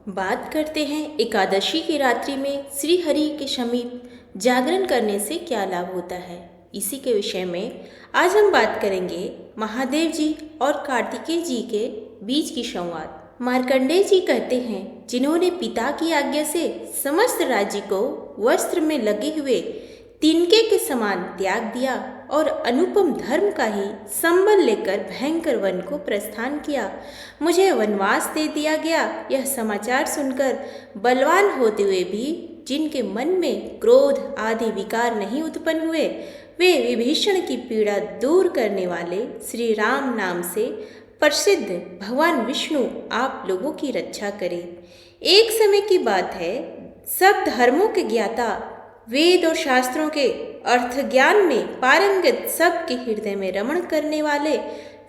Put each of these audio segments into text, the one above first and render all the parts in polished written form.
बात करते हैं एकादशी की रात्रि में श्री हरि के समीप जागरण करने से क्या लाभ होता है। इसी के विषय में आज हम बात करेंगे महादेव जी और कार्तिकेय जी के बीच की संवाद। मार्कंडेय जी कहते हैं, जिन्होंने पिता की आज्ञा से समस्त राज्य को वस्त्र में लगे हुए तिनके के समान त्याग दिया और अनुपम धर्म का ही संबल लेकर भयंकर वन को प्रस्थान किया। मुझे वनवास दे दिया गया, यह समाचार सुनकर बलवान होते हुए भी जिनके मन में क्रोध आदि विकार नहीं उत्पन्न हुए, वे विभीषण की पीड़ा दूर करने वाले श्री राम नाम से प्रसिद्ध भगवान विष्णु आप लोगों की रक्षा करें। एक समय की बात है, सब धर्मों के ज्ञाता, वेद और शास्त्रों के अर्थ ज्ञान में पारंगत सबके हृदय में रमण करने वाले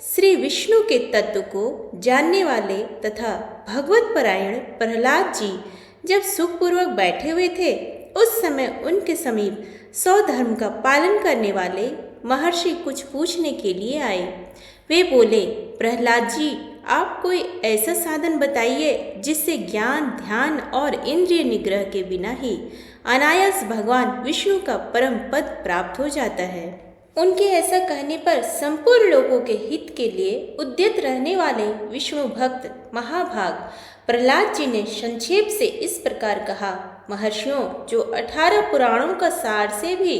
श्री विष्णु के तत्व को जानने वाले तथा भगवत परायण प्रहलाद जी जब सुखपूर्वक बैठे हुए थे, उस समय उनके समीप 100 धर्म का पालन करने वाले महर्षि कुछ पूछने के लिए आए। वे बोले, प्रहलाद जी, आप कोई ऐसा साधन बताइए जिससे ज्ञान, ध्यान और इंद्रिय निग्रह के बिना ही अनायास भगवान विष्णु का परम पद प्राप्त हो जाता है। उनके ऐसा कहने पर संपूर्ण लोगों के हित के लिए उद्यत रहने वाले विष्णु भक्त महाभाग प्रहलाद जी ने संक्षेप से इस प्रकार कहा, महर्षियों, जो 18 पुराणों का सार से भी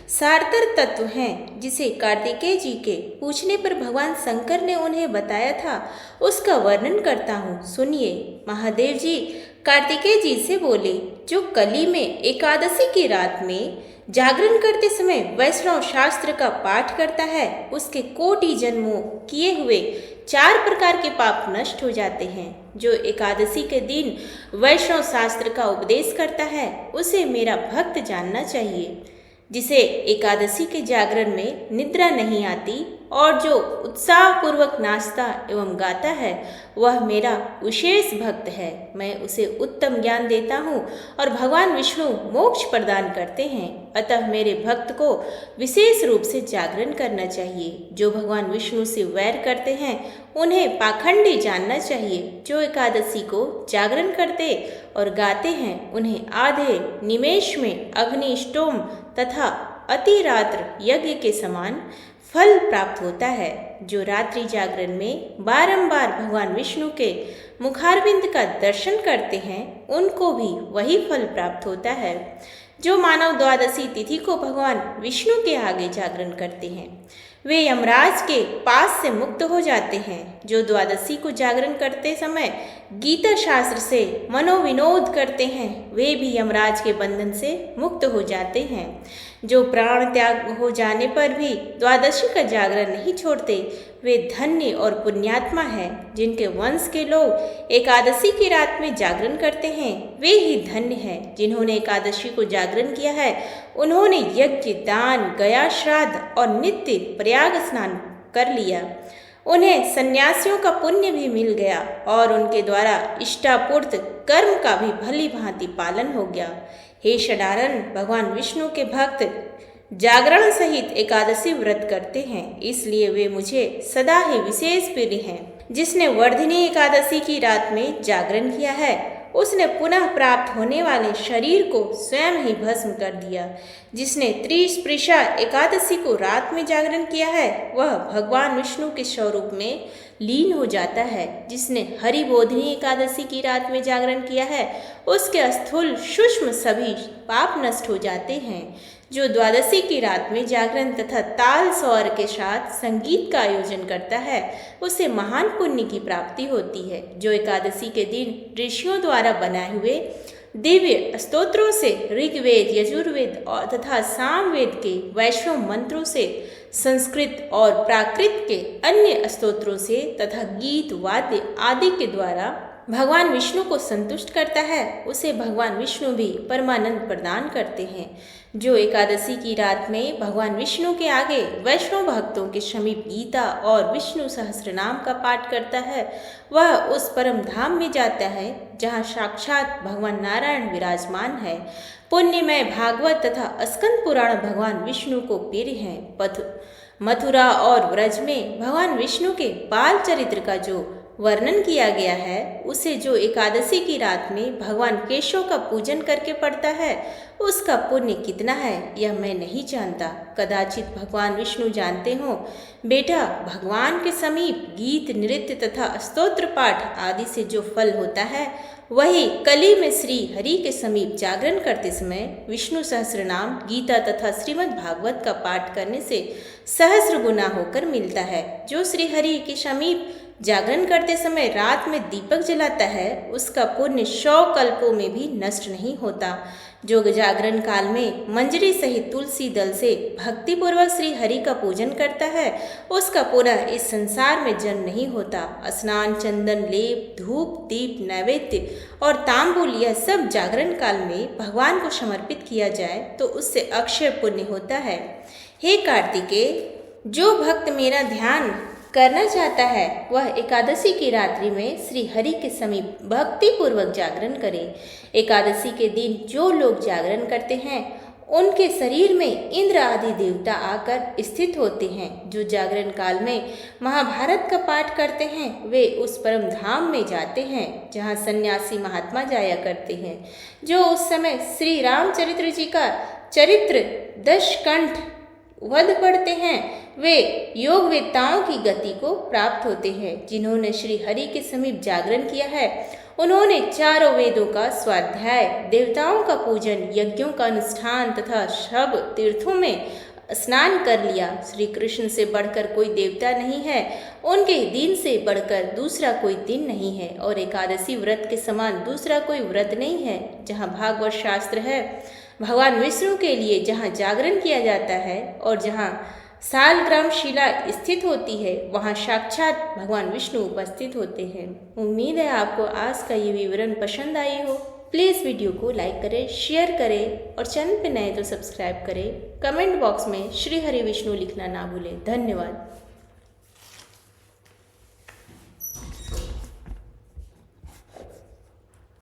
सारतर तत्व हैं, जिसे कार्तिकेय जी के पूछने पर भगवान शंकर ने उन्हें बताया था, उसका वर्णन करता हूँ, सुनिए। महादेव जी कार्तिकेय जी से बोले, जो कली में एकादशी की रात में जागरण करते समय वैष्णव शास्त्र का पाठ करता है, उसके कोटि जन्मों किए हुए 4 प्रकार के पाप नष्ट हो जाते हैं। जो एकादशी के दिन वैष्णव शास्त्र का उपदेश करता है, उसे मेरा भक्त जानना चाहिए। जिसे एकादशी के जागरण में निद्रा नहीं आती और जो उत्साहपूर्वक नाचता एवं गाता है, वह मेरा विशेष भक्त है। मैं उसे उत्तम ज्ञान देता हूँ और भगवान विष्णु मोक्ष प्रदान करते हैं। अतः मेरे भक्त को विशेष रूप से जागरण करना चाहिए। जो भगवान विष्णु से वैर करते हैं, उन्हें पाखंडी जानना चाहिए। जो एकादशी को जागरण करते और गाते हैं, उन्हें आधे निमेष में अग्निष्टोम तथा अति रात्र यज्ञ के समान फल प्राप्त होता है। जो रात्रि जागरण में बारंबार भगवान विष्णु के मुखारविंद का दर्शन करते हैं, उनको भी वही फल प्राप्त होता है। जो मानव द्वादशी तिथि को भगवान विष्णु के आगे जागरण करते हैं, वे यमराज के पास से मुक्त हो जाते हैं। जो द्वादशी को जागरण करते समय गीता शास्त्र से मनोविनोद करते हैं, वे भी यमराज के बंधन से मुक्त हो जाते हैं। जो प्राण त्याग हो जाने पर भी द्वादशी का जागरण नहीं छोड़ते, वे धन्य और पुण्यात्मा हैं। जिनके वंश के लोग एकादशी की रात में जागरण करते हैं, वे ही धन्य हैं। जिन्होंने एकादशी को जागरण किया है, उन्होंने यज्ञ, दान, गया श्राद्ध और नित्य प्रयाग स्नान कर लिया। उन्हें सन्यासियों का पुण्य भी मिल गया और उनके द्वारा इष्टापूर्त कर्म का भी भली भांति पालन हो गया। हे षडानन, भगवान विष्णु के भक्त जागरण सहित एकादशी व्रत करते हैं, इसलिए वे मुझे सदा ही विशेष प्रिय हैं। जिसने वर्धिनी एकादशी की रात में जागरण किया है, उसने पुनः प्राप्त होने वाले शरीर को स्वयं ही भस्म कर दिया। जिसने त्रिस्पृशा एकादशी को रात में जागरण किया है, वह भगवान विष्णु के स्वरूप में लीन हो जाता है। जिसने हरिबोधिनी एकादशी की रात में जागरण किया है, उसके स्थूल सूक्ष्म सभी पाप नष्ट हो जाते हैं। जो द्वादशी की रात में जागरण तथा ताल स्वर के साथ संगीत का आयोजन करता है, उसे महान पुण्य की प्राप्ति होती है। जो एकादशी के दिन ऋषियों द्वारा बनाए हुए दिव्य स्तोत्रों से ऋग्वेद, यजुर्वेद और तथा सामवेद के वैष्णव मंत्रों से, संस्कृत और प्राकृत के अन्य स्तोत्रों से तथा गीत, वाद्य आदि के द्वारा भगवान विष्णु को संतुष्ट करता है, उसे भगवान विष्णु भी परमानंद प्रदान करते हैं। जो एकादशी की रात में भगवान विष्णु के आगे वैष्णव भक्तों के समीप गीता और विष्णु सहस्त्रनाम का पाठ करता है, वह उस परम धाम में जाता है जहाँ साक्षात भगवान नारायण विराजमान है। पुण्यमय भागवत तथा स्कंद पुराण भगवान विष्णु को प्रिय हैं। मथुरा और व्रज में भगवान विष्णु के बाल चरित्र का जो वर्णन किया गया है उसे जो एकादशी की रात में भगवान केशव का पूजन करके पढ़ता है उसका पुण्य कितना है यह मैं नहीं जानता। कदाचित भगवान विष्णु जानते हो। बेटा, भगवान के समीप गीत, नृत्य तथा स्तोत्र पाठ आदि से जो फल होता है वही कली में श्री हरि के समीप जागरण करते समय विष्णु सहस्रनाम, गीता तथा श्रीमद् भागवत का पाठ करने से सहस्र गुना होकर मिलता है। जो श्री हरि के समीप जागरण करते समय रात में दीपक जलाता है उसका पुण्य 100 कल्पों में भी नष्ट नहीं होता। जो जागरण काल में मंजरी सहित तुलसी दल से भक्तिपूर्वक श्री हरि का पूजन करता है उसका पुनः इस संसार में जन्म नहीं होता। स्नान, चंदन, लेप, धूप, दीप, नैवेद्य और तांबूल यह सब जागरण काल में भगवान को समर्पित किया जाए तो उससे अक्षय पुण्य होता है। हे कार्तिकेय, जो भक्त मेरा ध्यान करना चाहता है वह एकादशी की रात्रि में श्री हरि के समीप भक्ति पूर्वक जागरण करे। एकादशी के दिन जो लोग जागरण करते हैं उनके शरीर में इंद्र आदि देवता आकर स्थित होते हैं। जो जागरण काल में महाभारत का पाठ करते हैं वे उस परम धाम में जाते हैं जहाँ सन्यासी महात्मा जाया करते हैं। जो उस समय श्री रामचरित्र जी का चरित्र दशकंठ वध पढ़ते हैं वे योग वेत्ताओं की गति को प्राप्त होते हैं। जिन्होंने श्री हरि के समीप जागरण किया है उन्होंने चारों वेदों का स्वाध्याय, देवताओं का पूजन, यज्ञों का अनुष्ठान तथा सब तीर्थों में स्नान कर लिया। श्री कृष्ण से बढ़कर कोई देवता नहीं है, उनके दिन से बढ़कर दूसरा कोई दिन नहीं है और एकादशी व्रत के समान दूसरा कोई व्रत नहीं है। जहाँ भागवत शास्त्र है, भगवान विष्णु के लिए जहाँ जागरण किया जाता है और जहाँ सालग्राम शिला स्थित होती है वहाँ साक्षात भगवान विष्णु उपस्थित होते हैं। उम्मीद है आपको आज का ये विवरण पसंद आई हो। प्लीज़ वीडियो को लाइक करें, शेयर करें और चैनल पर नए तो सब्सक्राइब करें। कमेंट बॉक्स में श्री हरि विष्णु लिखना ना भूलें। धन्यवाद।